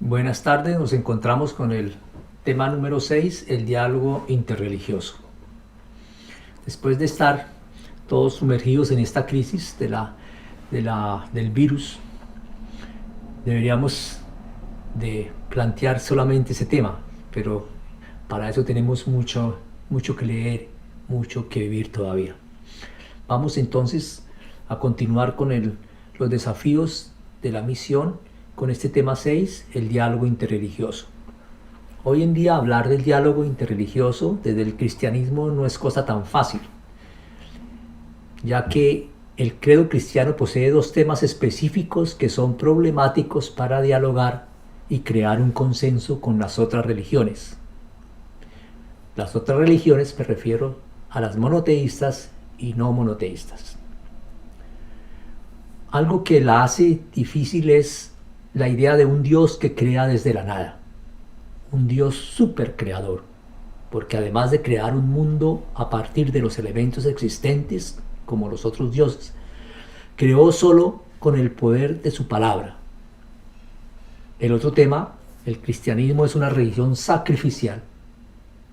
Buenas tardes, nos encontramos con el tema número 6, el diálogo interreligioso. Después de estar todos sumergidos en esta crisis del virus, deberíamos de plantear solamente ese tema, pero para eso tenemos mucho que leer, mucho que vivir todavía. Vamos entonces a continuar con los desafíos de la misión con este tema 6, el diálogo interreligioso. Hoy en día hablar del diálogo interreligioso desde el cristianismo no es cosa tan fácil, ya que el credo cristiano posee dos temas específicos que son problemáticos para dialogar y crear un consenso con las otras religiones. Las otras religiones me refiero a las monoteístas y no monoteístas. Algo que la hace difícil es la idea de un Dios que crea desde la nada, un Dios súper creador, porque además de crear un mundo a partir de los elementos existentes, como los otros dioses, creó solo con el poder de su palabra. El otro tema, el cristianismo es una religión sacrificial,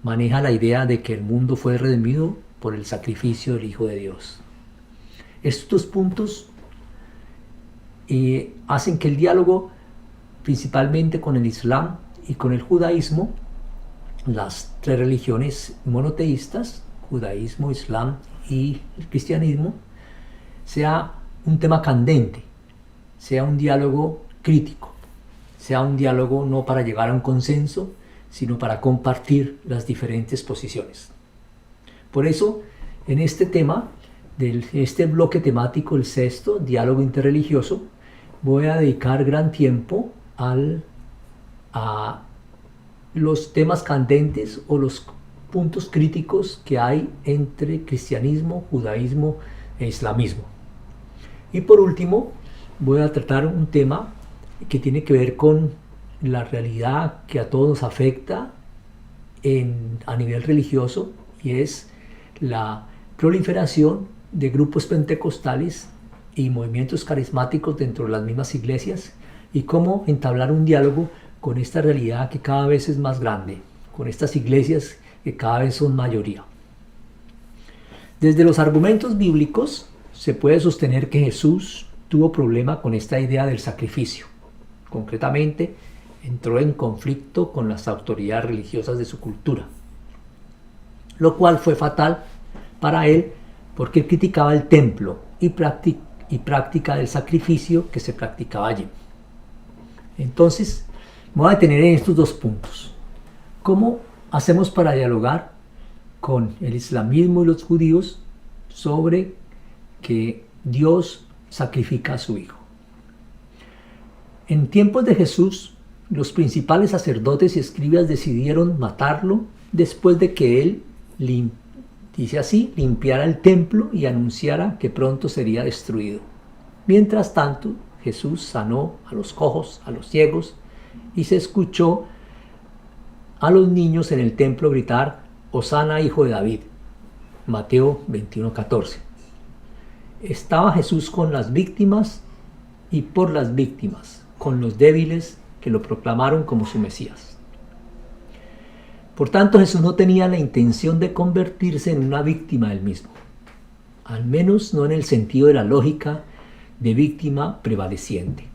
maneja la idea de que el mundo fue redimido por el sacrificio del Hijo de Dios. Estos puntos hacen que el diálogo, principalmente con el Islam y con el judaísmo, las tres religiones monoteístas, judaísmo, islam y el cristianismo, sea un tema candente, sea un diálogo crítico, sea un diálogo no para llegar a un consenso, sino para compartir las diferentes posiciones. Por eso, en este tema, este bloque temático, el sexto, diálogo interreligioso, voy a dedicar gran tiempo a los temas candentes o los puntos críticos que hay entre cristianismo, judaísmo e islamismo. Y por último, voy a tratar un tema que tiene que ver con la realidad que a todos nos afecta a nivel religioso, y es la proliferación de grupos pentecostales y movimientos carismáticos dentro de las mismas iglesias, y cómo entablar un diálogo con esta realidad que cada vez es más grande, con estas iglesias que cada vez son mayoría. Desde los argumentos bíblicos se puede sostener que Jesús tuvo problema con esta idea del sacrificio. Concretamente, entró en conflicto con las autoridades religiosas de su cultura, lo cual fue fatal para él porque él criticaba el templo y práctica del sacrificio que se practicaba allí. Entonces, me voy a detener en estos dos puntos. ¿Cómo hacemos para dialogar con el islamismo y los judíos sobre que Dios sacrifica a su Hijo? En tiempos de Jesús, los principales sacerdotes y escribas decidieron matarlo después de que él, dice así, limpiara el templo y anunciara que pronto sería destruido. Mientras tanto, Jesús sanó a los cojos, a los ciegos, y se escuchó a los niños en el templo gritar: Hosana, hijo de David. Mateo 21:14. Estaba Jesús con las víctimas y por las víctimas, con los débiles que lo proclamaron como su Mesías. Por tanto, Jesús no tenía la intención de convertirse en una víctima él mismo, al menos no en el sentido de la lógica de víctima prevaleciente.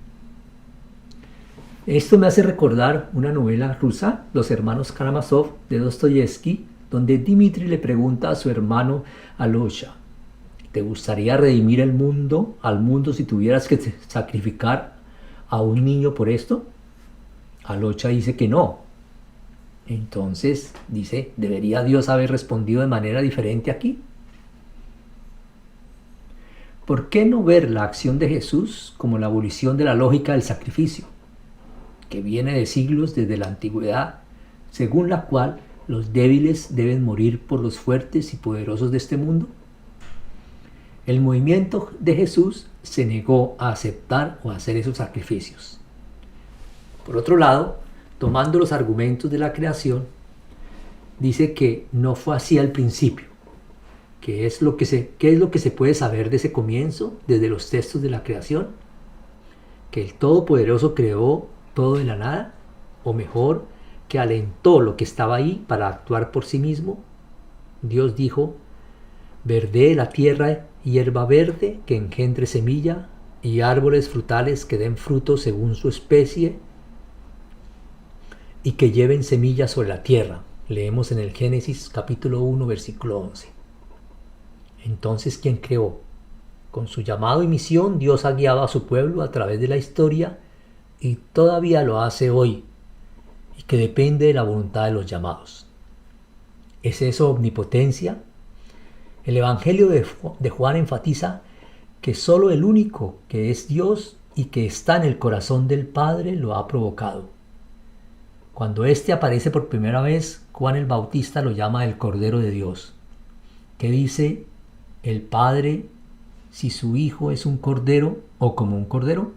Esto me hace recordar una novela rusa, Los hermanos Karamazov, de Dostoyevsky, donde Dmitri le pregunta a su hermano Alosha: ¿te gustaría redimir al mundo si tuvieras que sacrificar a un niño por esto? Alosha dice que no. Entonces dice: ¿debería Dios haber respondido de manera diferente aquí? ¿Por qué no ver la acción de Jesús como la abolición de la lógica del sacrificio, que viene de siglos desde la antigüedad, según la cual los débiles deben morir por los fuertes y poderosos de este mundo? El movimiento de Jesús se negó a aceptar o a hacer esos sacrificios. Por otro lado, tomando los argumentos de la creación, dice que no fue así al principio. ¿Qué es lo que se puede saber de ese comienzo, desde los textos de la creación? Que el Todopoderoso creó todo de la nada. o mejor, que alentó lo que estaba ahí para actuar por sí mismo. Dios dijo: verdee la tierra hierba verde que engendre semilla y árboles frutales que den fruto según su especie y que lleven semillas sobre la tierra. Leemos en el Génesis capítulo 1 versículo 11. Entonces, ¿quién creó? Con su llamado y misión, Dios ha guiado a su pueblo a través de la historia y todavía lo hace hoy, y que depende de la voluntad de los llamados. ¿Es eso omnipotencia? El Evangelio de Juan enfatiza que solo el único que es Dios y que está en el corazón del Padre lo ha provocado. Cuando éste aparece por primera vez, Juan el Bautista lo llama el Cordero de Dios. ¿Qué dice el Padre si su Hijo es un cordero o como un cordero?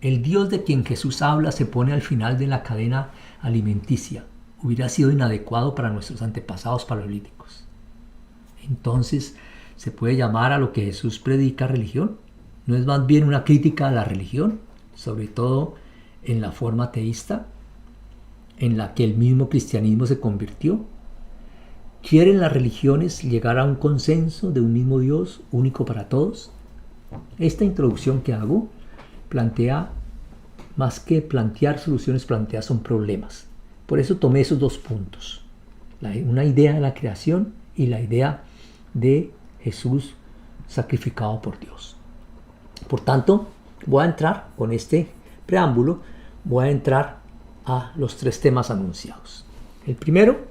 El Dios de quien Jesús habla se pone al final de la cadena alimenticia. Hubiera sido inadecuado para nuestros antepasados paleolíticos. Entonces, ¿se puede llamar a lo que Jesús predica religión? ¿No es más bien una crítica a la religión, sobre todo en la forma teísta, en la que el mismo cristianismo se convirtió? ¿Quieren las religiones llegar a un consenso de un mismo Dios único para todos? Esta introducción que hago plantea, más que plantear soluciones, son problemas. Por eso tomé esos dos puntos, una idea de la creación y la idea de Jesús sacrificado por Dios. Por tanto, voy a entrar con este preámbulo, voy a entrar a los tres temas anunciados. El primero,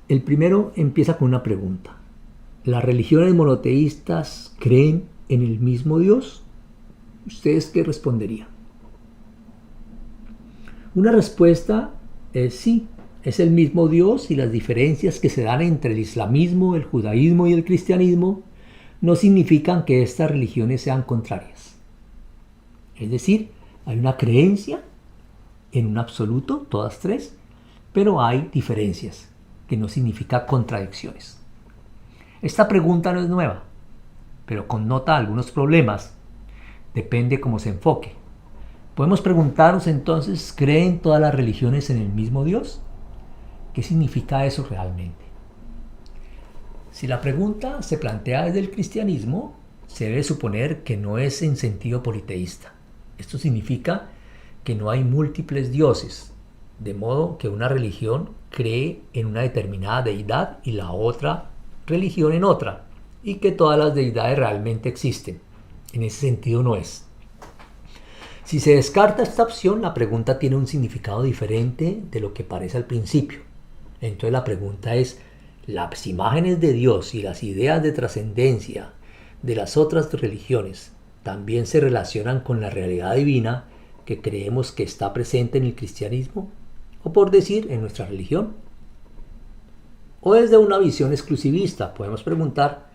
el primero empieza con una pregunta. ¿Las religiones monoteístas creen en el mismo Dios? ¿Ustedes qué responderían? Una respuesta es sí, es el mismo Dios, y las diferencias que se dan entre el islamismo, el judaísmo y el cristianismo no significan que estas religiones sean contrarias. Es decir, hay una creencia en un absoluto, todas tres, pero hay diferencias, que no significa contradicciones. Esta pregunta no es nueva, pero connota algunos problemas. Depende cómo se enfoque. Podemos preguntarnos entonces, ¿creen todas las religiones en el mismo Dios? ¿Qué significa eso realmente? Si la pregunta se plantea desde el cristianismo, se debe suponer que no es en sentido politeísta. Esto significa que no hay múltiples dioses, de modo que una religión cree en una determinada deidad y la otra religión en otra, y que todas las deidades realmente existen. En ese sentido no es. Si se descarta esta opción, la pregunta tiene un significado diferente de lo que parece al principio. Entonces la pregunta es: ¿las imágenes de Dios y las ideas de trascendencia de las otras religiones también se relacionan con la realidad divina que creemos que está presente en el cristianismo? O por decir, en nuestra religión. O desde una visión exclusivista, podemos preguntar: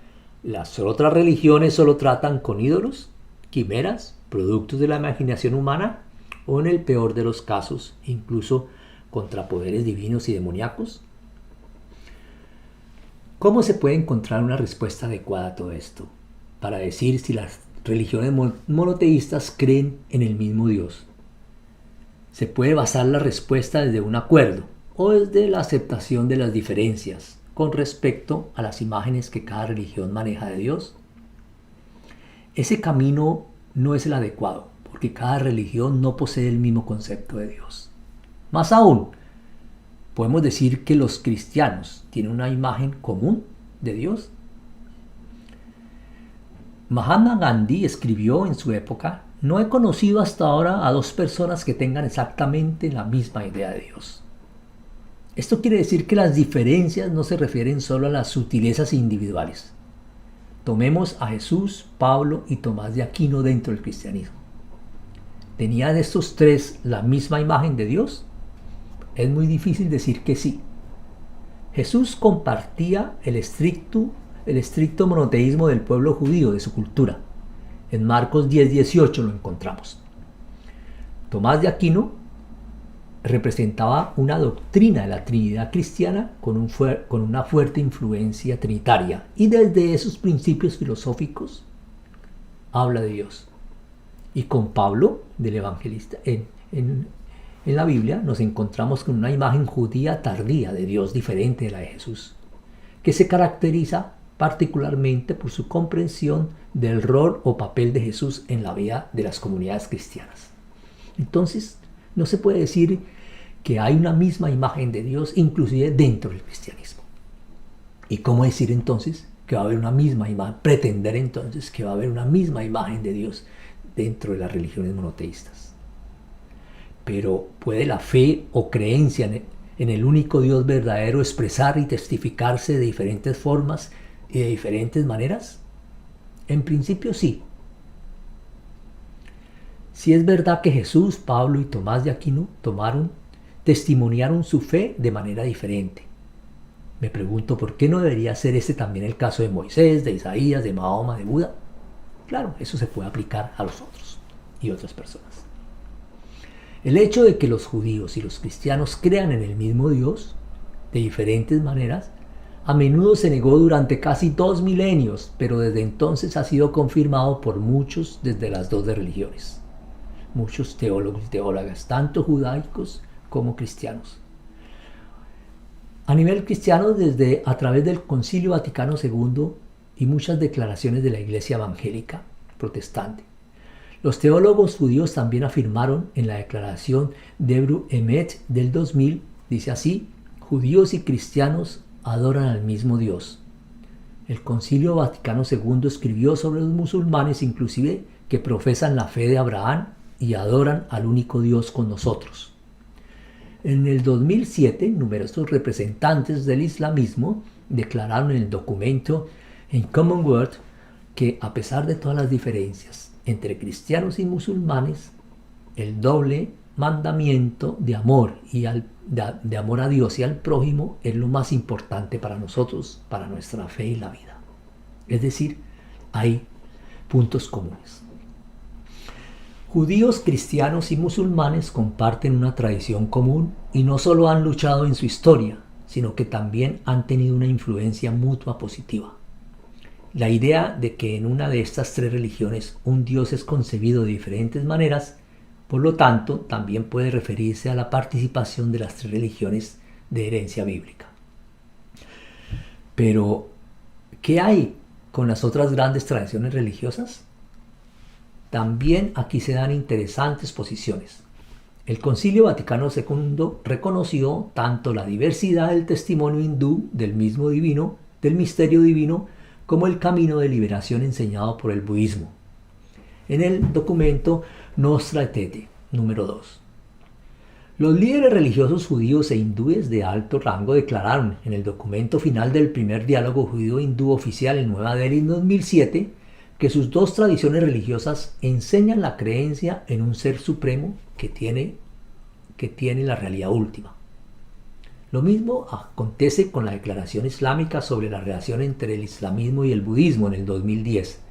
¿las otras religiones solo tratan con ídolos, quimeras, productos de la imaginación humana? ¿O en el peor de los casos, incluso contra poderes divinos y demoníacos? ¿Cómo se puede encontrar una respuesta adecuada a todo esto, para decir si las religiones monoteístas creen en el mismo Dios? Se puede basar la respuesta desde un acuerdo o desde la aceptación de las diferencias con respecto a las imágenes que cada religión maneja de Dios. Ese camino no es el adecuado, porque cada religión no posee el mismo concepto de Dios. Más aún, podemos decir que los cristianos tienen una imagen común de Dios. Mahatma Gandhi escribió en su época: no he conocido hasta ahora a dos personas que tengan exactamente la misma idea de Dios. Esto quiere decir que las diferencias no se refieren solo a las sutilezas individuales. Tomemos a Jesús, Pablo y Tomás de Aquino dentro del cristianismo. ¿Tenían estos tres la misma imagen de Dios? Es muy difícil decir que sí. Jesús compartía el estricto monoteísmo del pueblo judío, de su cultura. En Marcos 10:18 lo encontramos. Tomás de Aquino representaba una doctrina de la Trinidad cristiana con una fuerte influencia trinitaria, y desde esos principios filosóficos habla de Dios. Y con Pablo, del evangelista, en la Biblia nos encontramos con una imagen judía tardía de Dios diferente de la de Jesús, que se caracteriza particularmente por su comprensión del rol o papel de Jesús en la vida de las comunidades cristianas. Entonces, no se puede decir que hay una misma imagen de Dios, inclusive dentro del cristianismo. ¿Y cómo decir entonces que va a haber una misma imagen? Pretender entonces que va a haber una misma imagen de Dios dentro de las religiones monoteístas. Pero ¿puede la fe o creencia en el único Dios verdadero expresar y testificarse de diferentes formas y de diferentes maneras? En principio sí. Si es verdad que Jesús, Pablo y Tomás de Aquino testimoniaron su fe de manera diferente. Me pregunto por qué no debería ser ese también el caso de Moisés, de Isaías, de Mahoma, de Buda. Claro, eso se puede aplicar a los otros y otras personas. El hecho de que los judíos y los cristianos crean en el mismo Dios de diferentes maneras a menudo se negó durante casi 2 milenios, pero desde entonces ha sido confirmado por muchos desde las dos religiones. Muchos teólogos y teólogas, tanto judaicos como cristianos. A nivel cristiano, desde a través del Concilio Vaticano II y muchas declaraciones de la Iglesia Evangélica Protestante. Los teólogos judíos también afirmaron en la declaración de Hebrew Emet del 2000, dice así: judíos y cristianos adoran al mismo Dios. El Concilio Vaticano II escribió sobre los musulmanes inclusive que profesan la fe de Abraham y adoran al único Dios con nosotros. En el 2007, numerosos representantes del islamismo declararon en el documento en Commonwealth que a pesar de todas las diferencias entre cristianos y musulmanes, el doble mandamiento de amor de amor a Dios y al prójimo es lo más importante para nosotros, para nuestra fe y la vida. Es decir, hay puntos comunes. Judíos, cristianos y musulmanes comparten una tradición común y no solo han luchado en su historia, sino que también han tenido una influencia mutua positiva. La idea de que en una de estas tres religiones un Dios es concebido de diferentes maneras, por lo tanto, también puede referirse a la participación de las tres religiones de herencia bíblica. Pero, ¿qué hay con las otras grandes tradiciones religiosas? También aquí se dan interesantes posiciones. El Concilio Vaticano II reconoció tanto la diversidad del testimonio hindú del misterio divino, como el camino de liberación enseñado por el budismo. En el documento Nostra Aetate, número 2. Los líderes religiosos judíos e hindúes de alto rango declararon en el documento final del primer diálogo judío-hindú oficial en Nueva Delhi en 2007 que sus dos tradiciones religiosas enseñan la creencia en un ser supremo que tiene la realidad última. Lo mismo acontece con la declaración islámica sobre la relación entre el islamismo y el budismo en el 2010,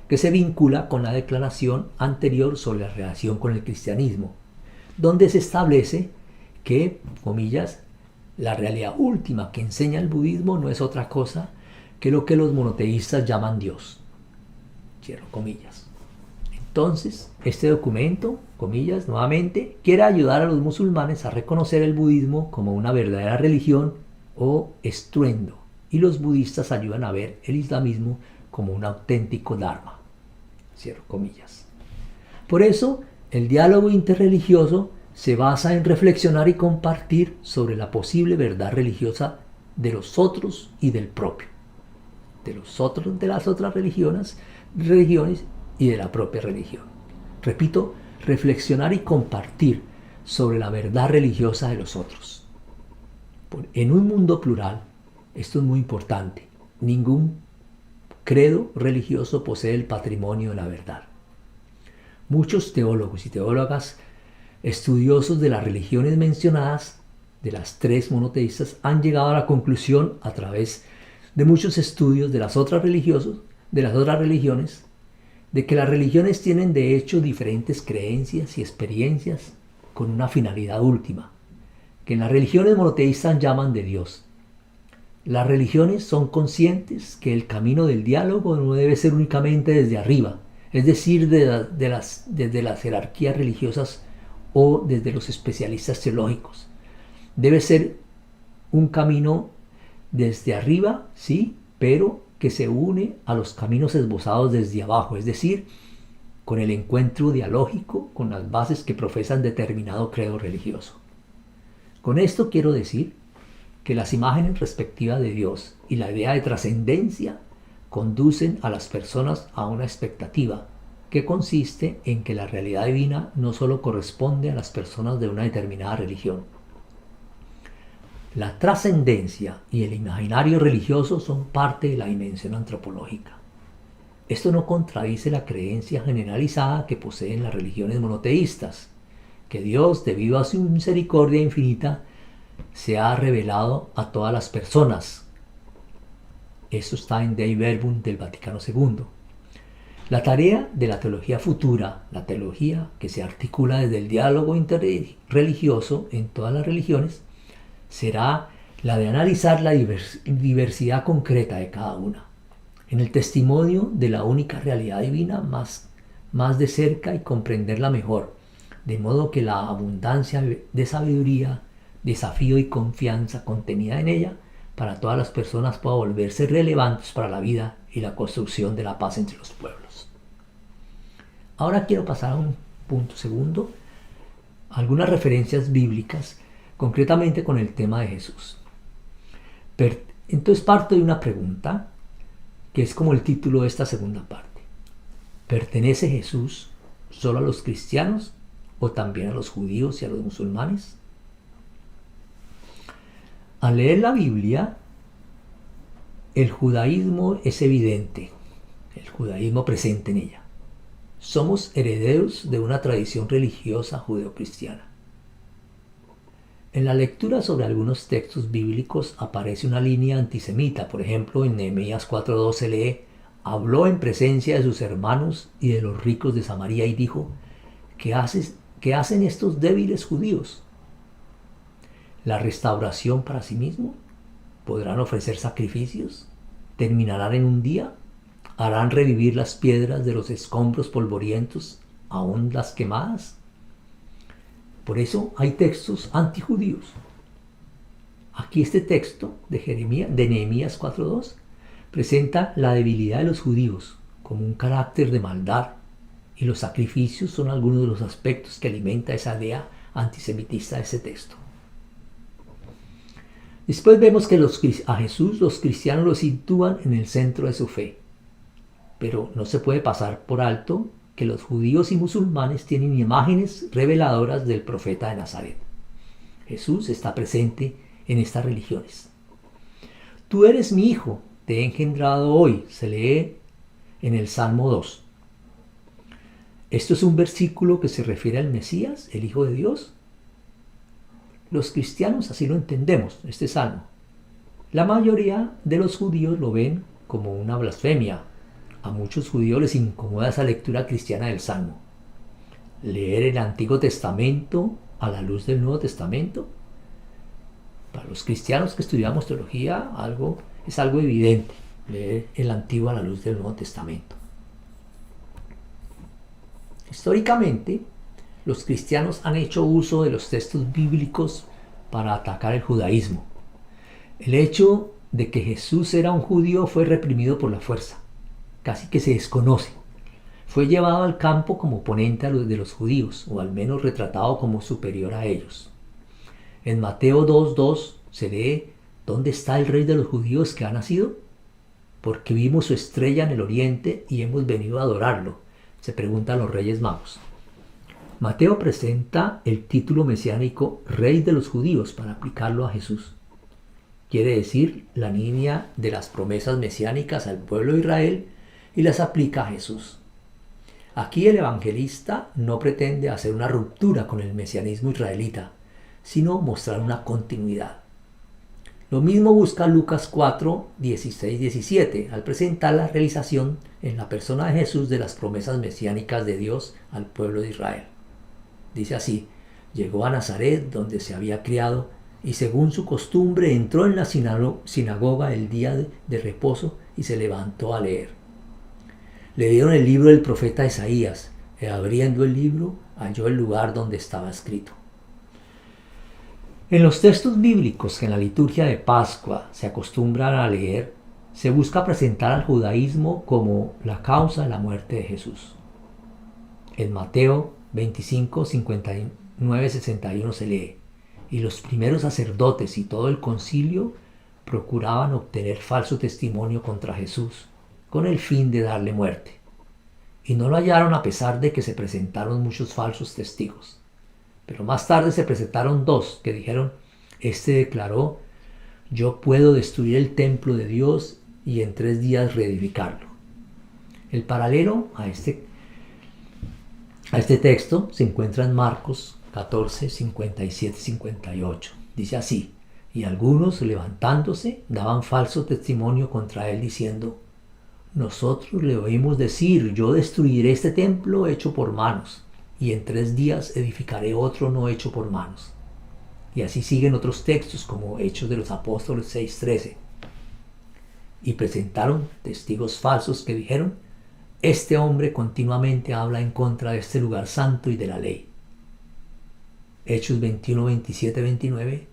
que se vincula con la declaración anterior sobre la relación con el cristianismo, donde se establece que, comillas, la realidad última que enseña el budismo no es otra cosa que lo que los monoteístas llaman Dios. Cierro comillas. Entonces, este documento, comillas, nuevamente, quiere ayudar a los musulmanes a reconocer el budismo como una verdadera religión o estruendo, y los budistas ayudan a ver el islamismo como un auténtico dharma. Cierro comillas. Por eso, el diálogo interreligioso se basa en reflexionar y compartir sobre la posible verdad religiosa de los otros y del propio, de los otros, de las otras religiones y de la propia religión. Repito, reflexionar y compartir sobre la verdad religiosa de los otros. En un mundo plural, esto es muy importante, ningún credo religioso posee el patrimonio de la verdad. Muchos teólogos y teólogas estudiosos de las religiones mencionadas, de las tres monoteístas, han llegado a la conclusión a través de muchos estudios de las otras religiones, de que las religiones tienen de hecho diferentes creencias y experiencias con una finalidad última, que en las religiones monoteístas llaman de Dios. Las religiones son conscientes que el camino del diálogo no debe ser únicamente desde arriba, es decir, desde las jerarquías religiosas o desde los especialistas teológicos. Debe ser un camino desde arriba, sí, pero que se une a los caminos esbozados desde abajo, es decir, con el encuentro dialógico con las bases que profesan determinado credo religioso. Con esto quiero decir que las imágenes respectivas de Dios y la idea de trascendencia conducen a las personas a una expectativa que consiste en que la realidad divina no solo corresponde a las personas de una determinada religión. La trascendencia y el imaginario religioso son parte de la dimensión antropológica. Esto no contradice la creencia generalizada que poseen las religiones monoteístas, que Dios, debido a su misericordia infinita, se ha revelado a todas las personas. Esto está en Dei Verbum del Vaticano II. La tarea de la teología futura, la teología que se articula desde el diálogo interreligioso en todas las religiones, será la de analizar la diversidad concreta de cada una, en el testimonio de la única realidad divina más de cerca y comprenderla mejor, de modo que la abundancia de sabiduría, desafío y confianza contenida en ella para todas las personas pueda volverse relevantes para la vida y la construcción de la paz entre los pueblos. Ahora quiero pasar a un punto segundo, algunas referencias bíblicas, concretamente con el tema de Jesús. Entonces parto de una pregunta, que es como el título de esta segunda parte. ¿Pertenece Jesús solo a los cristianos o también a los judíos y a los musulmanes? Al leer la Biblia, el judaísmo es evidente, el judaísmo presente en ella. Somos herederos de una tradición religiosa judeocristiana. En la lectura sobre algunos textos bíblicos aparece una línea antisemita. Por ejemplo, en Nehemías 4:2 se lee: habló en presencia de sus hermanos y de los ricos de Samaria y dijo: ¿qué hacen estos débiles judíos? ¿La restauración para sí mismo? ¿Podrán ofrecer sacrificios? ¿Terminarán en un día? ¿Harán revivir las piedras de los escombros polvorientos, aún las quemadas? Por eso hay textos antijudíos. Aquí este texto de Nehemías 4:2 presenta la debilidad de los judíos como un carácter de maldad, y los sacrificios son algunos de los aspectos que alimenta esa idea antisemitista de ese texto. Después vemos que a Jesús los cristianos lo sitúan en el centro de su fe, pero no se puede pasar por alto que los judíos y musulmanes tienen imágenes reveladoras del profeta de Nazaret. Jesús está presente en estas religiones. Tú eres mi hijo, te he engendrado hoy, se lee en el Salmo 2. Esto es un versículo que se refiere al Mesías, el Hijo de Dios. Los cristianos así lo entendemos, este salmo. La mayoría de los judíos lo ven como una blasfemia. A muchos judíos les incomoda esa lectura cristiana del Salmo. Leer el Antiguo Testamento a la luz del Nuevo Testamento, para los cristianos que estudiamos teología, es algo evidente, leer el Antiguo a la luz del Nuevo Testamento. Históricamente, los cristianos han hecho uso de los textos bíblicos para atacar el judaísmo. El hecho de que Jesús era un judío fue reprimido por la fuerza. Casi que se desconoce. Fue llevado al campo como oponente de los judíos, o al menos retratado como superior a ellos. En Mateo 2:2 se lee: ¿dónde está el rey de los judíos que ha nacido? Porque vimos su estrella en el oriente y hemos venido a adorarlo, se preguntan los reyes magos. Mateo presenta el título mesiánico Rey de los Judíos para aplicarlo a Jesús. Quiere decir la línea de las promesas mesiánicas al pueblo de Israel y las aplica a Jesús. Aquí el evangelista no pretende hacer una ruptura con el mesianismo israelita, sino mostrar una continuidad. Lo mismo busca Lucas 4:16-17 al presentar la realización en la persona de Jesús de las promesas mesiánicas de Dios al pueblo de Israel. Dice así: llegó a Nazaret, donde se había criado, y según su costumbre entró en la sinagoga el día de reposo y se levantó a leer. Le dieron el libro del profeta Isaías, y abriendo el libro halló el lugar donde estaba escrito. En los textos bíblicos que en la liturgia de Pascua se acostumbran a leer, se busca presentar al judaísmo como la causa de la muerte de Jesús. En Mateo 25, 59, 61 se lee: y los primeros sacerdotes y todo el concilio procuraban obtener falso testimonio contra Jesús, con el fin de darle muerte. Y no lo hallaron a pesar de que se presentaron muchos falsos testigos. Pero más tarde se presentaron dos que dijeron: este declaró: yo puedo destruir el templo de Dios y en 3 días reedificarlo. El paralelo a este texto se encuentra en Marcos 14, 57, 58. Dice así: y algunos, levantándose, daban falso testimonio contra él, diciendo: nosotros le oímos decir: yo destruiré este templo hecho por manos, y en 3 días edificaré otro no hecho por manos. Y así siguen otros textos como Hechos de los Apóstoles 6:13. Y presentaron testigos falsos que dijeron: este hombre continuamente habla en contra de este lugar santo y de la ley. Hechos 21, 27, 29.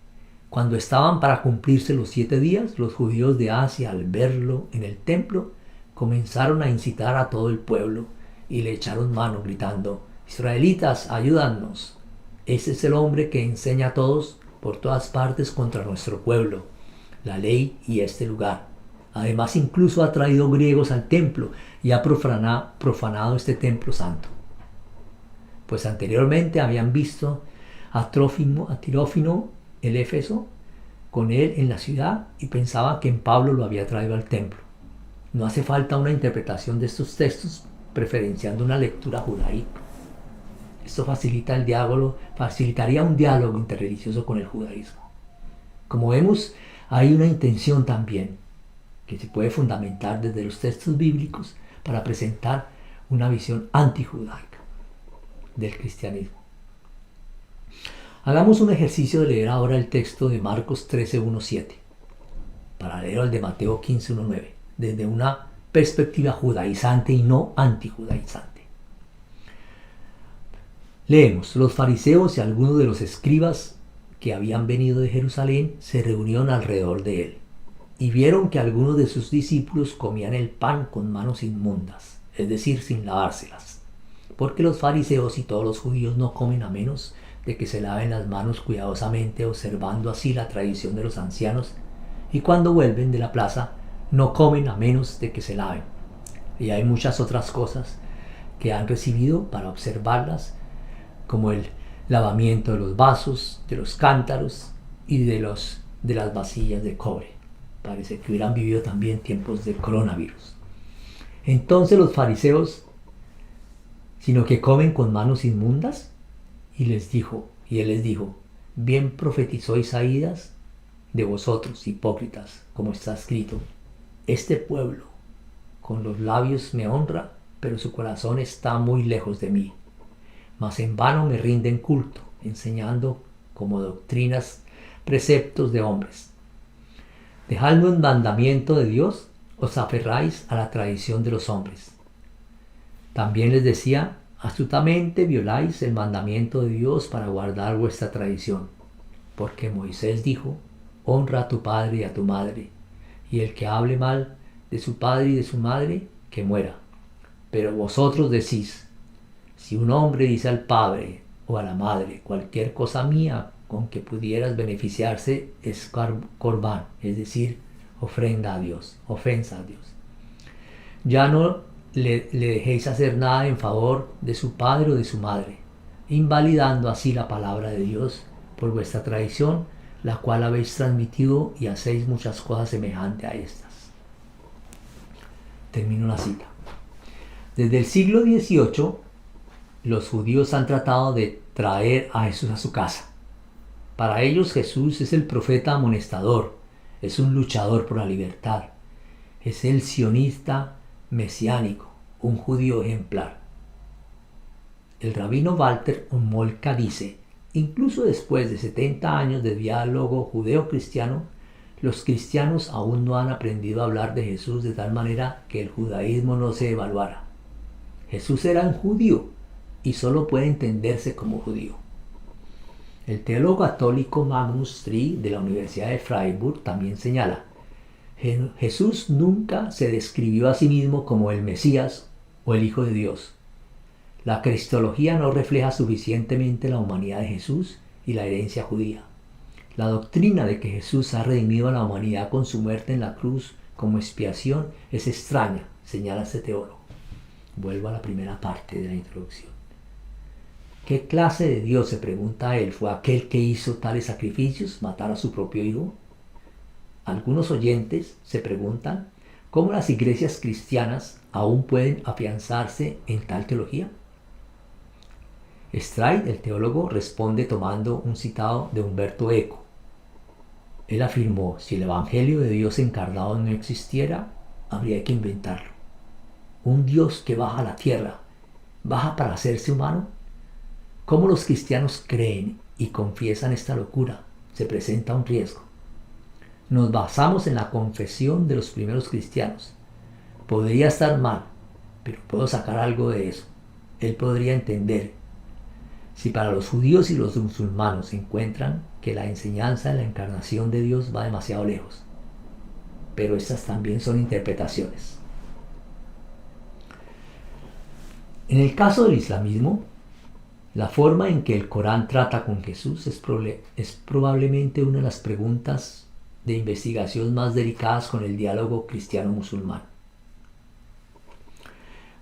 Cuando estaban para cumplirse los 7 días, los judíos de Asia, al verlo en el templo, comenzaron a incitar a todo el pueblo y le echaron mano gritando: israelitas, ayúdanos. Ese es el hombre que enseña a todos por todas partes contra nuestro pueblo, la ley y este lugar. Además, incluso ha traído griegos al templo y ha profanado este templo santo. Pues anteriormente habían visto a Tirófimo el Éfeso con él en la ciudad y pensaban que en Pablo lo había traído al templo. No hace falta una interpretación de estos textos preferenciando una lectura judaica. Esto facilitaría un diálogo interreligioso con el judaísmo. Como vemos, hay una intención también que se puede fundamentar desde los textos bíblicos para presentar una visión antijudaica del cristianismo. Hagamos un ejercicio de leer ahora el texto de Marcos 13, 1, 7, paralelo al de Mateo 15, 1, 9, desde una perspectiva judaizante y no antijudaizante. Leemos: los fariseos y algunos de los escribas que habían venido de Jerusalén se reunieron alrededor de él y vieron que algunos de sus discípulos comían el pan con manos inmundas, es decir, sin lavárselas, porque los fariseos y todos los judíos no comen a menos de que se laven las manos cuidadosamente, observando así la tradición de los ancianos, y cuando vuelven de la plaza no comen a menos de que se laven. Y hay muchas otras cosas que han recibido para observarlas, como el lavamiento de los vasos, de los cántaros y de las vasillas de cobre. Parece que hubieran vivido también tiempos de coronavirus. Entonces los fariseos, sino que comen con manos inmundas, y él les dijo: bien profetizó Isaías de vosotros, hipócritas, como está escrito: este pueblo con los labios me honra, pero su corazón está muy lejos de mí. Mas en vano me rinden culto, enseñando como doctrinas preceptos de hombres. Dejando un mandamiento de Dios, os aferráis a la tradición de los hombres. También les decía: astutamente violáis el mandamiento de Dios para guardar vuestra tradición. Porque Moisés dijo: honra a tu padre y a tu madre, y el que hable mal de su padre y de su madre, que muera. Pero vosotros decís: si un hombre dice al padre o a la madre: cualquier cosa mía con que pudieras beneficiarse es corbán, es decir, ofrenda a Dios, ofensa a Dios. Ya no le dejéis hacer nada en favor de su padre o de su madre, invalidando así la palabra de Dios por vuestra tradición, la cual habéis transmitido, y hacéis muchas cosas semejantes a estas. Termino la cita. Desde el siglo XVIII, los judíos han tratado de traer a Jesús a su casa. Para ellos Jesús es el profeta amonestador, es un luchador por la libertad, es el sionista mesiánico, un judío ejemplar. El rabino Walter Homolka dice: incluso después de 70 años de diálogo judeo-cristiano, los cristianos aún no han aprendido a hablar de Jesús de tal manera que el judaísmo no se evaluara. Jesús era un judío y solo puede entenderse como judío. El teólogo católico Magnus Strie de la Universidad de Freiburg también señala: Jesús nunca se describió a sí mismo como el Mesías o el Hijo de Dios. La cristología no refleja suficientemente la humanidad de Jesús y la herencia judía. La doctrina de que Jesús ha redimido a la humanidad con su muerte en la cruz como expiación es extraña, señala este teólogo. Vuelvo a la primera parte de la introducción. ¿Qué clase de Dios, se pregunta él, fue aquel que hizo tales sacrificios, matar a su propio hijo? Algunos oyentes se preguntan cómo las iglesias cristianas aún pueden afianzarse en tal teología. Streit, el teólogo, responde tomando un citado de Humberto Eco. Él afirmó: si el Evangelio de Dios encarnado no existiera, habría que inventarlo. Un Dios que baja a la tierra, baja para hacerse humano. ¿Cómo los cristianos creen y confiesan esta locura? Se presenta un riesgo. Nos basamos en la confesión de los primeros cristianos. Podría estar mal, pero puedo sacar algo de eso. Él podría entender. Si para los judíos y los musulmanes encuentran que la enseñanza de la encarnación de Dios va demasiado lejos, pero estas también son interpretaciones. En el caso del islamismo, la forma en que el Corán trata con Jesús es probablemente una de las preguntas de investigación más delicadas con el diálogo cristiano-musulmán.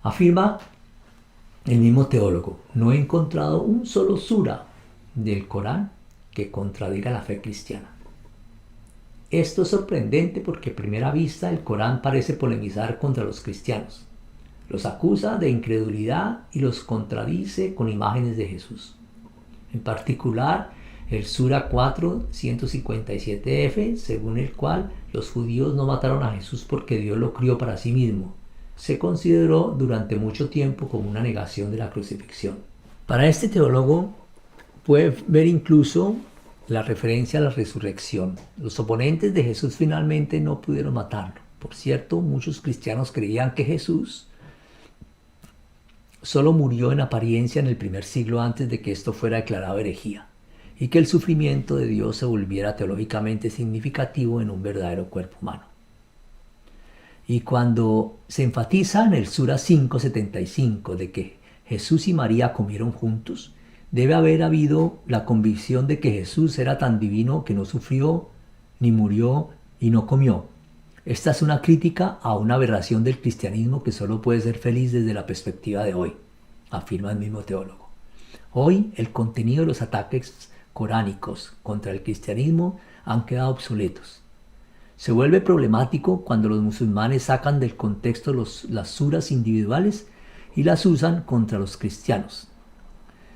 Afirma el mismo teólogo: no he encontrado un solo sura del Corán que contradiga la fe cristiana. Esto es sorprendente porque a primera vista el Corán parece polemizar contra los cristianos. Los acusa de incredulidad y los contradice con imágenes de Jesús. En particular, el Sura 4, 157f, según el cual los judíos no mataron a Jesús porque Dios lo crió para sí mismo, se consideró durante mucho tiempo como una negación de la crucifixión. Para este teólogo puede ver incluso la referencia a la resurrección. Los oponentes de Jesús finalmente no pudieron matarlo. Por cierto, muchos cristianos creían que Jesús solo murió en apariencia en el primer siglo antes de que esto fuera declarado herejía, y que el sufrimiento de Dios se volviera teológicamente significativo en un verdadero cuerpo humano. Y cuando se enfatiza en el Sura 5.75 de que Jesús y María comieron juntos, debe haber habido la convicción de que Jesús era tan divino que no sufrió, ni murió y no comió. Esta es una crítica a una aberración del cristianismo que solo puede ser feliz desde la perspectiva de hoy, afirma el mismo teólogo. Hoy el contenido de los ataques coránicos contra el cristianismo han quedado obsoletos. Se vuelve problemático cuando los musulmanes sacan del contexto las suras individuales y las usan contra los cristianos.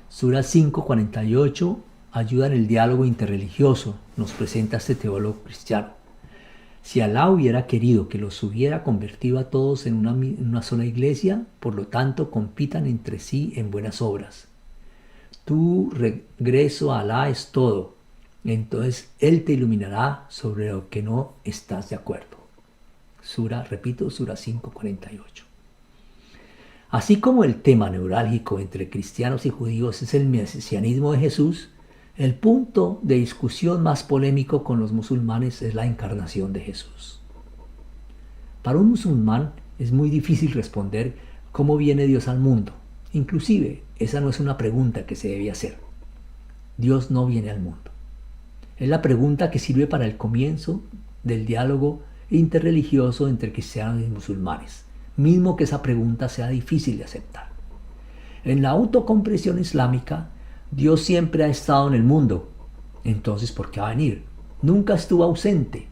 Sura 5.48 ayuda en el diálogo interreligioso, nos presenta este teólogo cristiano. Si Alá hubiera querido que los hubiera convertido a todos en una sola iglesia, por lo tanto compitan entre sí en buenas obras. Tu regreso a Alá es todo, entonces Él te iluminará sobre lo que no estás de acuerdo. Sura 5.48. Así como el tema neurálgico entre cristianos y judíos es el mesianismo de Jesús, el punto de discusión más polémico con los musulmanes es la encarnación de Jesús. Para un musulmán es muy difícil responder cómo viene Dios al mundo. Inclusive, esa no es una pregunta que se debe hacer. Dios no viene al mundo. Es la pregunta que sirve para el comienzo del diálogo interreligioso entre cristianos y musulmanes, mismo que esa pregunta sea difícil de aceptar. En la autocomprensión islámica, Dios siempre ha estado en el mundo, entonces ¿por qué va a venir? Nunca estuvo ausente.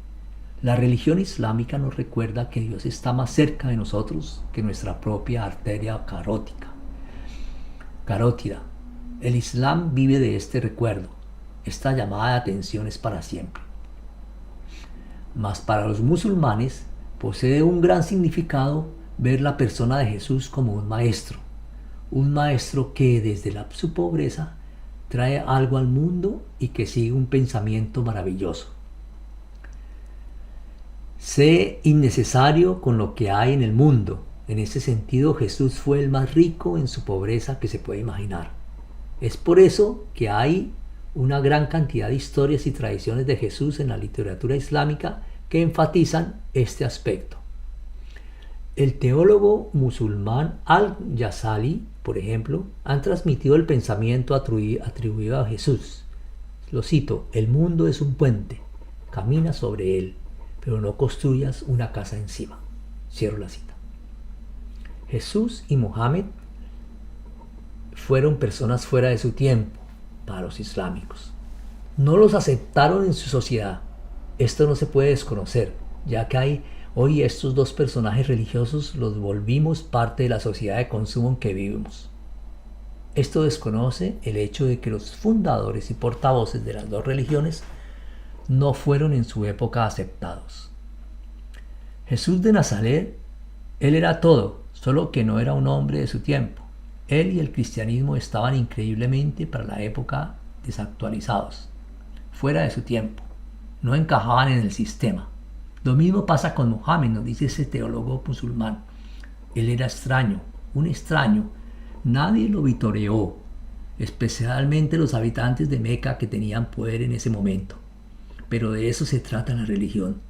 La religión islámica nos recuerda que Dios está más cerca de nosotros que nuestra propia arteria carótida. El Islam vive de este recuerdo. Esta llamada de atención es para siempre. Mas para los musulmanes posee un gran significado ver la persona de Jesús como un maestro que desde su pobreza trae algo al mundo y que sigue un pensamiento maravilloso. Sé innecesario con lo que hay en el mundo, En ese sentido, Jesús fue el más rico en su pobreza que se puede imaginar. Es por eso que hay una gran cantidad de historias y tradiciones de Jesús en la literatura islámica que enfatizan este aspecto. El teólogo musulmán Al-Ghazali, por ejemplo, han transmitido el pensamiento atribuido a Jesús. Lo cito: el mundo es un puente, camina sobre él, pero no construyas una casa encima. Cierro la cita. Jesús y Mohammed fueron personas fuera de su tiempo para los islámicos. No los aceptaron en su sociedad. Esto no se puede desconocer, ya que hoy estos dos personajes religiosos los volvimos parte de la sociedad de consumo en que vivimos. Esto desconoce el hecho de que los fundadores y portavoces de las dos religiones no fueron en su época aceptados. Jesús de Nazaret, él era todo, solo que no era un hombre de su tiempo. Él y el cristianismo estaban increíblemente para la época desactualizados, fuera de su tiempo, no encajaban en el sistema. Lo mismo pasa con Mohammed, nos dice ese teólogo musulmán. Él era extraño, un extraño. Nadie lo vitoreó, especialmente los habitantes de Meca que tenían poder en ese momento. Pero de eso se trata la religión,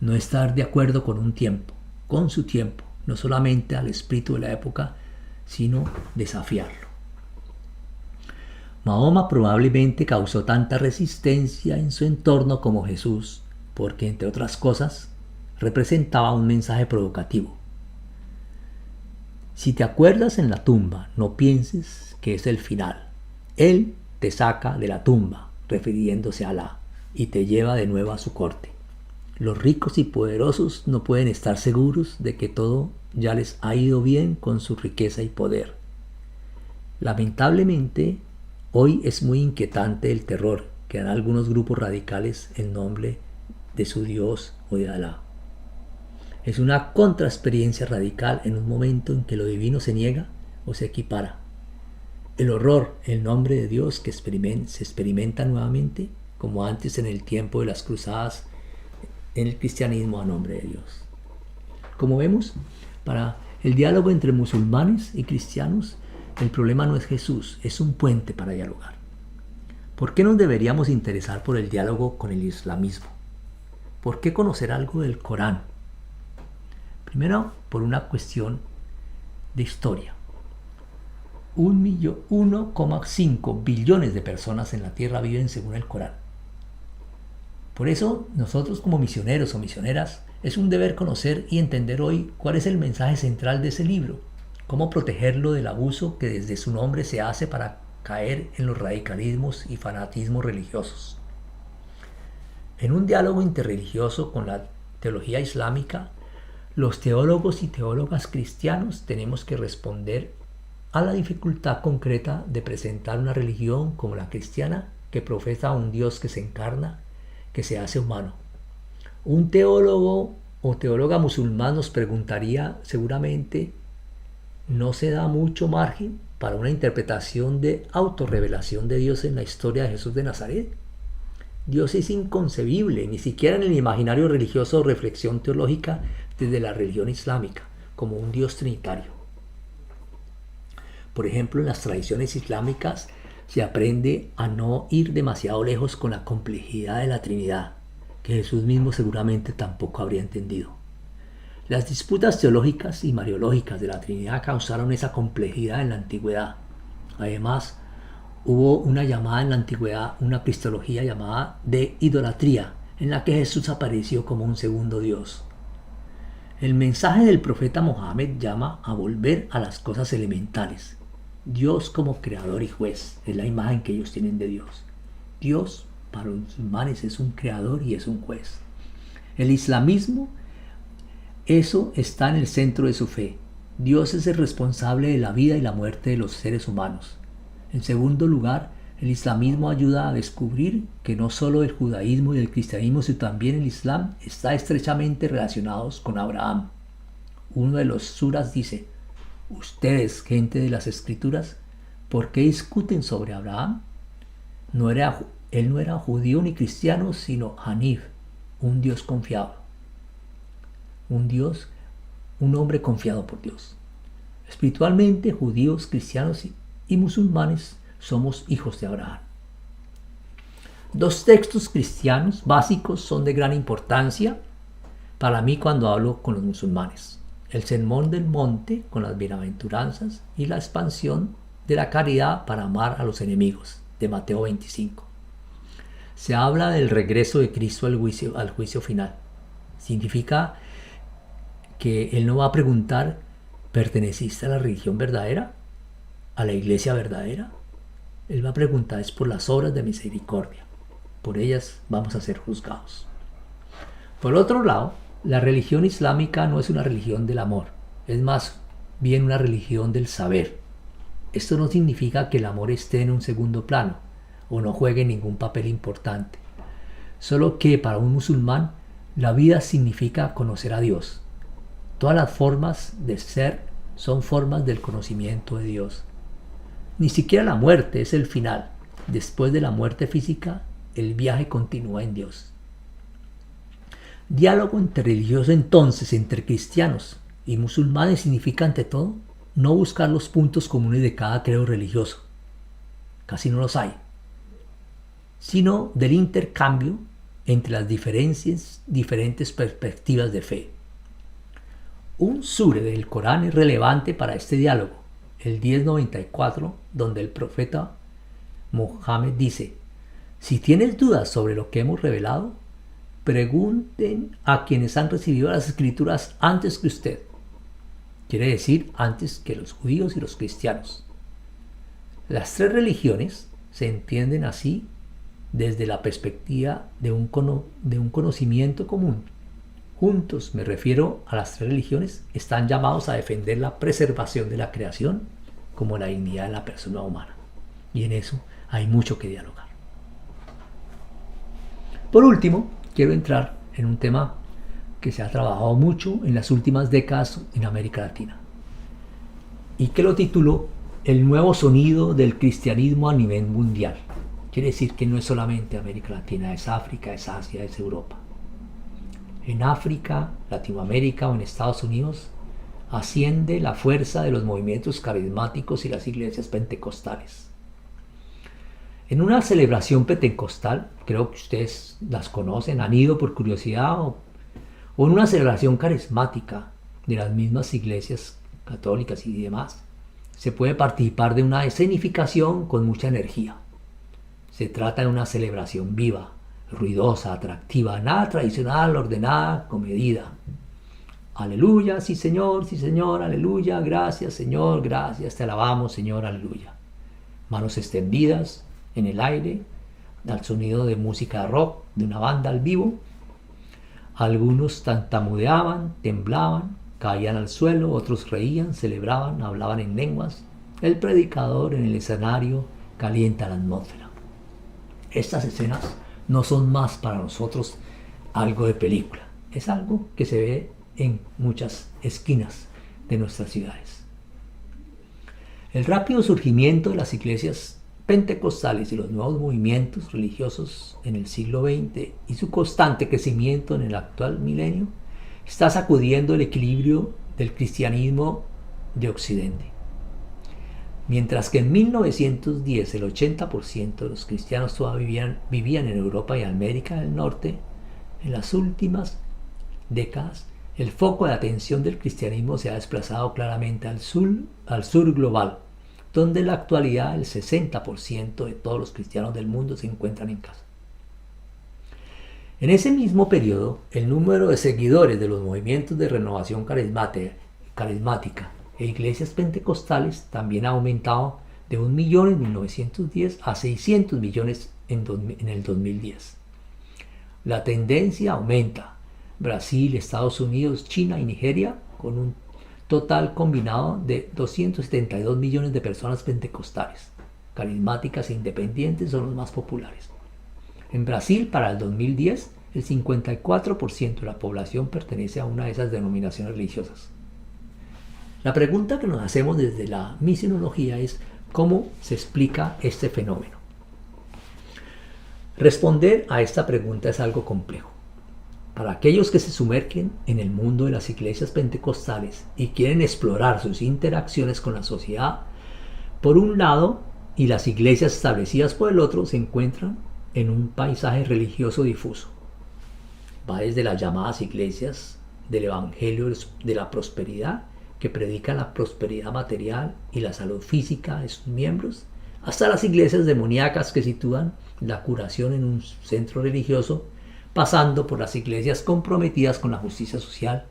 no estar de acuerdo con un tiempo, con su tiempo, no solamente al espíritu de la época, sino desafiarlo. Mahoma probablemente causó tanta resistencia en su entorno como Jesús, porque, entre otras cosas, representaba un mensaje provocativo. Si te acuerdas en la tumba, no pienses que es el final. Él te saca de la tumba, refiriéndose a Alá, y te lleva de nuevo a su corte. Los ricos y poderosos no pueden estar seguros de que todo ya les ha ido bien con su riqueza y poder. Lamentablemente, hoy es muy inquietante el terror que dan algunos grupos radicales en nombre de su Dios o de Alá. Es una contraexperiencia radical en un momento en que lo divino se niega o se equipara. El horror en nombre de Dios que se experimenta nuevamente, como antes en el tiempo de las cruzadas en el cristianismo a nombre de Dios. Como vemos, para el diálogo entre musulmanes y cristianos, el problema no es Jesús, es un puente para dialogar. ¿Por qué nos deberíamos interesar por el diálogo con el islamismo? ¿Por qué conocer algo del Corán? Primero, por una cuestión de historia. 1,5 billones de personas en la Tierra viven según el Corán. Por eso, nosotros como misioneros o misioneras, es un deber conocer y entender hoy cuál es el mensaje central de ese libro, cómo protegerlo del abuso que desde su nombre se hace para caer en los radicalismos y fanatismos religiosos. En un diálogo interreligioso con la teología islámica, los teólogos y teólogas cristianos tenemos que responder a la dificultad concreta de presentar una religión como la cristiana que profesa un Dios que se encarna, que se hace humano. Un teólogo o teóloga musulmán nos preguntaría seguramente, ¿no se da mucho margen para una interpretación de autorrevelación de Dios en la historia de Jesús de Nazaret? Dios es inconcebible, ni siquiera en el imaginario religioso o reflexión teológica desde la religión islámica, como un Dios trinitario. Por ejemplo, en las tradiciones islámicas se aprende a no ir demasiado lejos con la complejidad de la Trinidad, que Jesús mismo seguramente tampoco habría entendido. Las disputas teológicas y mariológicas de la Trinidad causaron esa complejidad en la antigüedad. Además, hubo una llamada en la antigüedad, una cristología llamada de idolatría, en la que Jesús apareció como un segundo Dios. El mensaje del profeta Mohammed llama a volver a las cosas elementales. Dios como creador y juez es la imagen que ellos tienen de Dios. Dios para los musulmanes es un creador y es un juez. El islamismo, eso está en el centro de su fe. Dios es el responsable de la vida y la muerte de los seres humanos. En segundo lugar, el islamismo ayuda a descubrir que no solo el judaísmo y el cristianismo, sino también el islam está estrechamente relacionados con Abraham. Uno de los suras dice: ustedes, gente de las escrituras, ¿por qué discuten sobre Abraham? Él no era judío ni cristiano, sino Hanif, un Dios confiado. Un Dios un hombre confiado por Dios. Espiritualmente, judíos, cristianos y musulmanes somos hijos de Abraham. Dos textos cristianos básicos son de gran importancia para mí cuando hablo con los musulmanes: el Sermón del Monte con las bienaventuranzas y la expansión de la caridad para amar a los enemigos, de Mateo 25. Se habla del regreso de Cristo al juicio final. Significa que Él no va a preguntar: ¿perteneciste a la religión verdadera? ¿A la iglesia verdadera? Él va a preguntar es por las obras de misericordia. Por ellas vamos a ser juzgados. Por otro lado, la religión islámica no es una religión del amor, es más bien una religión del saber. Esto no significa que el amor esté en un segundo plano o no juegue ningún papel importante, solo que para un musulmán la vida significa conocer a Dios. Todas las formas de ser son formas del conocimiento de Dios. Ni siquiera la muerte es el final. Después de la muerte física, el viaje continúa en Dios. Diálogo interreligioso entonces entre cristianos y musulmanes significa ante todo no buscar los puntos comunes de cada credo religioso, casi no los hay, sino del intercambio entre las diferentes perspectivas de fe. Un sure del Corán es relevante para este diálogo, el 1094, donde el profeta Mohammed dice: si tienes dudas sobre lo que hemos revelado, pregunten a quienes han recibido las escrituras antes que usted. Quiere decir, antes que los judíos y los cristianos. Las tres religiones se entienden así desde la perspectiva de un conocimiento común. Juntos, me refiero a las tres religiones, están llamados a defender la preservación de la creación como la dignidad de la persona humana. Y en eso hay mucho que dialogar. Por último, quiero entrar en un tema que se ha trabajado mucho en las últimas décadas en América Latina y que lo titulo El nuevo sonido del cristianismo a nivel mundial. Quiere decir que no es solamente América Latina, es África, es Asia, es Europa. En África, Latinoamérica o en Estados Unidos asciende la fuerza de los movimientos carismáticos y las iglesias pentecostales. En una celebración pentecostal, creo que ustedes las conocen, han ido por curiosidad, o en una celebración carismática de las mismas iglesias católicas y demás, se puede participar de una escenificación con mucha energía. Se trata de una celebración viva, ruidosa, atractiva, nada tradicional, ordenada, comedida. Aleluya, sí Señor, aleluya, gracias Señor, gracias, te alabamos Señor, aleluya. Manos extendidas en el aire, al sonido de música rock de una banda al vivo. Algunos tartamudeaban, temblaban, caían al suelo, otros reían, celebraban, hablaban en lenguas. El predicador en el escenario calienta la atmósfera. Estas escenas no son más para nosotros algo de película, es algo que se ve en muchas esquinas de nuestras ciudades. El rápido surgimiento de las iglesias pentecostales y los nuevos movimientos religiosos en el siglo XX y su constante crecimiento en el actual milenio está sacudiendo el equilibrio del cristianismo de Occidente. Mientras que en 1910 el 80% de los cristianos todavía vivían en Europa y América del Norte, en las últimas décadas el foco de atención del cristianismo se ha desplazado claramente al sur global, donde en la actualidad el 60% de todos los cristianos del mundo se encuentran en casa. En ese mismo periodo, el número de seguidores de los movimientos de renovación carismática e iglesias pentecostales también ha aumentado de 1 millón en 1910 a 600 millones en el 2010. La tendencia aumenta. Brasil, Estados Unidos, China y Nigeria, con un total combinado de 272 millones de personas pentecostales, carismáticas e independientes son los más populares. En Brasil, para el 2010, el 54% de la población pertenece a una de esas denominaciones religiosas. La pregunta que nos hacemos desde la misionología es ¿cómo se explica este fenómeno? Responder a esta pregunta es algo complejo. Para aquellos que se sumergen en el mundo de las iglesias pentecostales y quieren explorar sus interacciones con la sociedad, por un lado, y las iglesias establecidas por el otro, se encuentran en un paisaje religioso difuso. Va desde las llamadas iglesias del Evangelio de la Prosperidad, que predican la prosperidad material y la salud física de sus miembros, hasta las iglesias demoníacas que sitúan la curación en un centro religioso, pasando por las iglesias comprometidas con la justicia social,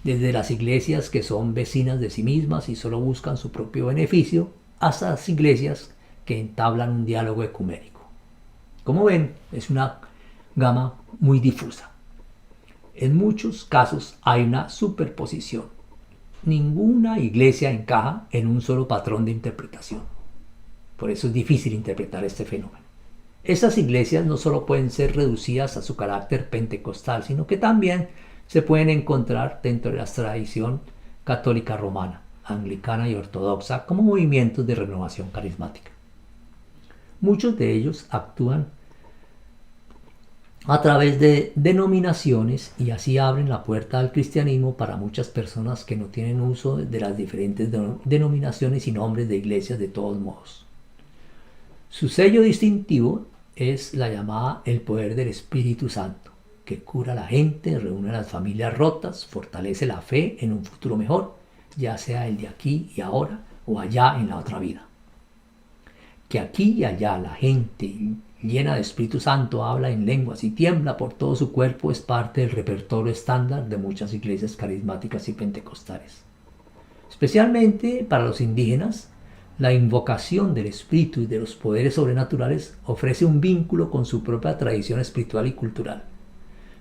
desde las iglesias que son vecinas de sí mismas y solo buscan su propio beneficio, hasta las iglesias que entablan un diálogo ecuménico. Como ven, es una gama muy difusa. En muchos casos hay una superposición. Ninguna iglesia encaja en un solo patrón de interpretación. Por eso es difícil interpretar este fenómeno. Estas iglesias no solo pueden ser reducidas a su carácter pentecostal, sino que también se pueden encontrar dentro de la tradición católica romana, anglicana y ortodoxa como movimientos de renovación carismática. Muchos de ellos actúan a través de denominaciones y así abren la puerta al cristianismo para muchas personas que no tienen uso de las diferentes denominaciones y nombres de iglesias de todos modos. Su sello distintivo es la llamada el poder del Espíritu Santo, que cura a la gente, reúne a las familias rotas, fortalece la fe en un futuro mejor, ya sea el de aquí y ahora o allá en la otra vida. Que aquí y allá la gente llena de Espíritu Santo habla en lenguas y tiembla por todo su cuerpo es parte del repertorio estándar de muchas iglesias carismáticas y pentecostales. Especialmente para los indígenas, la invocación del espíritu y de los poderes sobrenaturales ofrece un vínculo con su propia tradición espiritual y cultural.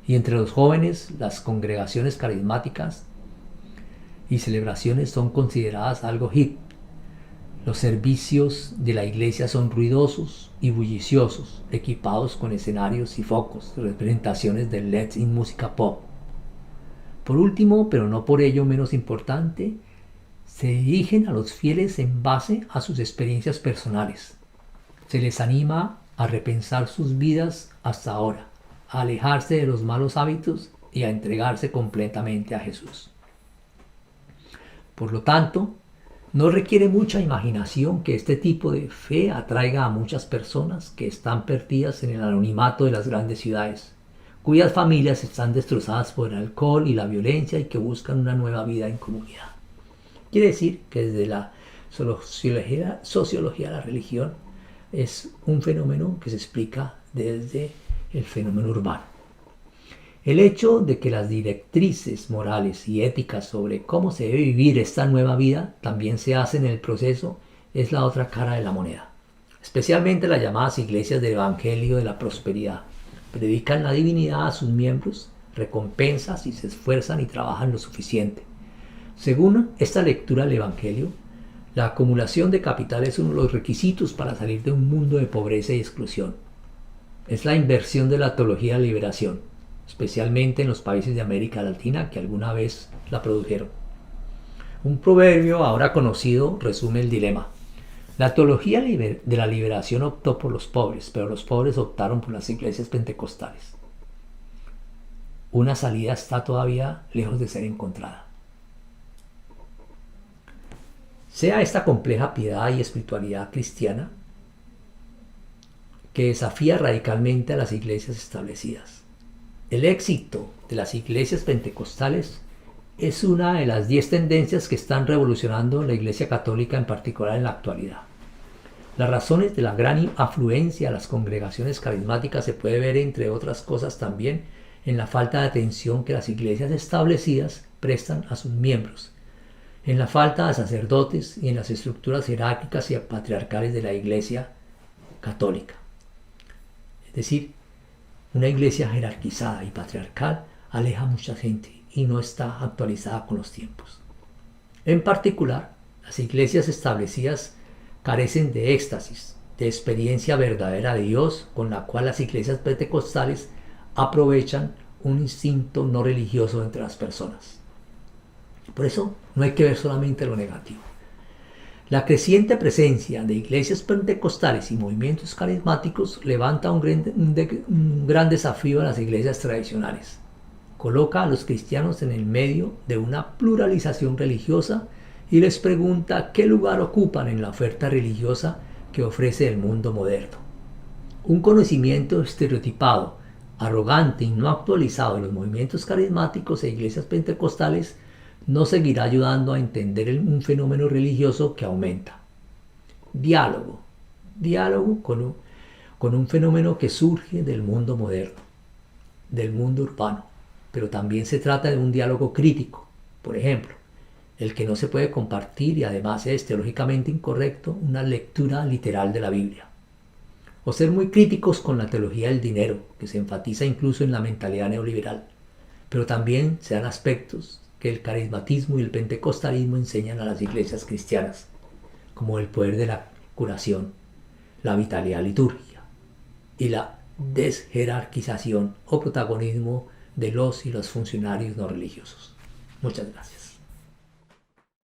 Y entre los jóvenes, las congregaciones carismáticas y celebraciones son consideradas algo hip. Los servicios de la iglesia son ruidosos y bulliciosos, equipados con escenarios y focos, representaciones de LEDs y música pop. Por último, pero no por ello menos importante, se dirigen a los fieles en base a sus experiencias personales. Se les anima a repensar sus vidas hasta ahora, a alejarse de los malos hábitos y a entregarse completamente a Jesús. Por lo tanto, no requiere mucha imaginación que este tipo de fe atraiga a muchas personas que están perdidas en el anonimato de las grandes ciudades, cuyas familias están destrozadas por el alcohol y la violencia y que buscan una nueva vida en comunidad. Quiere decir que desde la sociología de la religión es un fenómeno que se explica desde el fenómeno urbano. El hecho de que las directrices morales y éticas sobre cómo se debe vivir esta nueva vida también se hacen en el proceso es la otra cara de la moneda. Especialmente las llamadas iglesias del Evangelio de la Prosperidad. Predican la divinidad a sus miembros, recompensan si se esfuerzan y trabajan lo suficiente. Según esta lectura del Evangelio, la acumulación de capital es uno de los requisitos para salir de un mundo de pobreza y exclusión. Es la inversión de la teología de liberación, especialmente en los países de América Latina que alguna vez la produjeron. Un proverbio ahora conocido resume el dilema. La teología de la liberación optó por los pobres, pero los pobres optaron por las iglesias pentecostales. Una salida está todavía lejos de ser encontrada. Sea esta compleja piedad y espiritualidad cristiana que desafía radicalmente a las iglesias establecidas. El éxito de las iglesias pentecostales es una de las 10 tendencias que están revolucionando la Iglesia Católica, en particular en la actualidad. Las razones de la gran afluencia a las congregaciones carismáticas se puede ver, entre otras cosas, también en la falta de atención que las iglesias establecidas prestan a sus miembros, en la falta de sacerdotes y en las estructuras jerárquicas y patriarcales de la Iglesia Católica. Es decir, una iglesia jerarquizada y patriarcal aleja a mucha gente y no está actualizada con los tiempos. En particular, las iglesias establecidas carecen de éxtasis, de experiencia verdadera de Dios, con la cual las iglesias pentecostales aprovechan un instinto no religioso entre las personas. Por eso no hay que ver solamente lo negativo. La creciente presencia de iglesias pentecostales y movimientos carismáticos levanta un gran desafío a las iglesias tradicionales. coloca a los cristianos en el medio de una pluralización religiosa y les pregunta qué lugar ocupan en la oferta religiosa que ofrece el mundo moderno. Un conocimiento estereotipado, arrogante y no actualizado de los movimientos carismáticos e iglesias pentecostales no seguirá ayudando a entender un fenómeno religioso que aumenta. Diálogo. Diálogo con un fenómeno que surge del mundo moderno, del mundo urbano, pero también se trata de un diálogo crítico. Por ejemplo, el que no se puede compartir y además es teológicamente incorrecto una lectura literal de la Biblia. O ser muy críticos con la teología del dinero, que se enfatiza incluso en la mentalidad neoliberal, pero también se dan aspectos que el carismatismo y el pentecostalismo enseñan a las iglesias cristianas, como el poder de la curación, la vitalidad litúrgica y la desjerarquización o protagonismo de los y los funcionarios no religiosos. Muchas gracias.